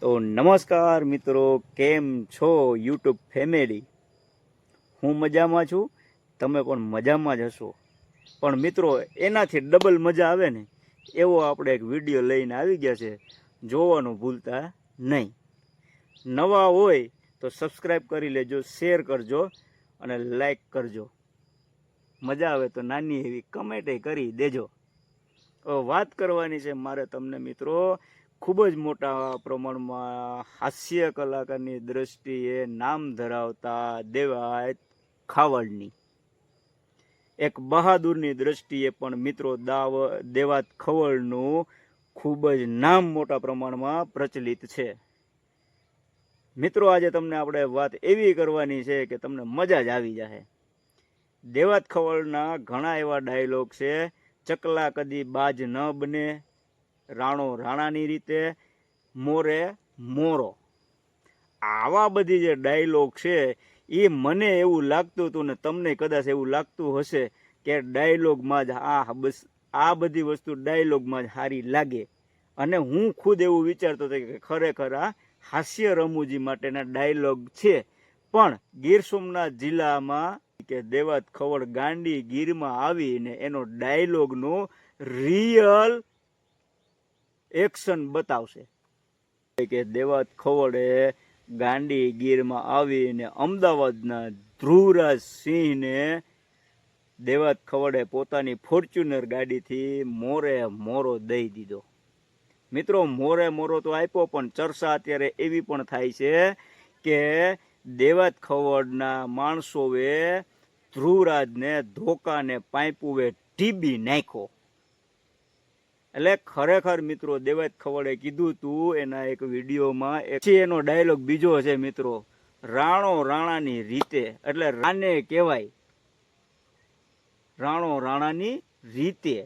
તો નમસ્કાર મિત્રો, કેમ છો યુટ્યુબ ફેમિલી? હું મજામાં છું, તમે પણ મજામાં જ હશો. પણ મિત્રો, એનાથી ડબલ મજા આવે ને એવો આપણે એક વિડીયો લઈને આવી ગયા છે. જોવાનું ભૂલતા નહીં. નવા હોય તો સબસ્ક્રાઈબ કરી લેજો, શેર કરજો અને લાઈક કરજો. મજા આવે તો નાની એવી કમેન્ટ કરી દેજો. વાત કરવાની છે મારે તમને મિત્રો, ખૂબ જ મોટા પ્રમાણમાં હાસ્ય કલાકારની દ્રષ્ટિએ નામ ધરાવતા દેવાયત ખાવડની, એક બહાદુરની દ્રષ્ટિએ પણ મિત્રો દેવાત ખવડનું ખૂબ જ નામ મોટા પ્રમાણમાં પ્રચલિત છે. મિત્રો, આજે તમને આપણે વાત એવી કરવાની છે કે તમને મજા જ આવી જશે. દેવાત ખવડના ઘણા એવા ડાયલોગ છે. ચકલા કદી બાજ ન બને, રાણો રાણાની રીતે, મોરે મોરો. આવા બધી જે ડાયલોગ છે એ મને એવું લાગતું હતું ને તમને કદાચ એવું લાગતું હશે કે ડાયલોગમાં જ બસ આ બધી વસ્તુ ડાયલોગમાં જ સારી લાગે. અને હું ખુદ એવું વિચારતો હતો કે ખરેખર આ હાસ્ય રમૂજી માટેના ડાયલોગ છે. પણ ગીર સોમનાથ જિલ્લામાં કે દેવાત ખવડ ગાંડી ગીરમાં આવીને એનો ડાયલોગનું રિયલ એક્શન બતાવશે કે દેવાત ખવડે ગાંડી ગીરમાં આવીને અમદાવાદના ધ્રુવરાજ સિંહને દેવાત ખવડે પોતાની ફોર્ચ્યુનર ગાડીથી મોરે મોરો દઈ દીધો. મિત્રો, મોરે મોરો તો આપ્યો, પણ ચર્ચા અત્યારે એવી પણ થાય છે કે દેવાત ખવડના માણસોએ ધ્રુવરાજને ધોકાને પાઇપુએ ટીબી નાખ્યો. એટલે ખરેખર મિત્રો, દેવાત ખવડે કીધું તું એના એક વિડીયોમાં. એનો ડાયલોગ બીજો છે મિત્રો, રાણો રાણાની રીતે. એટલે રાને કહેવાય રાણો રાણાની રીતે.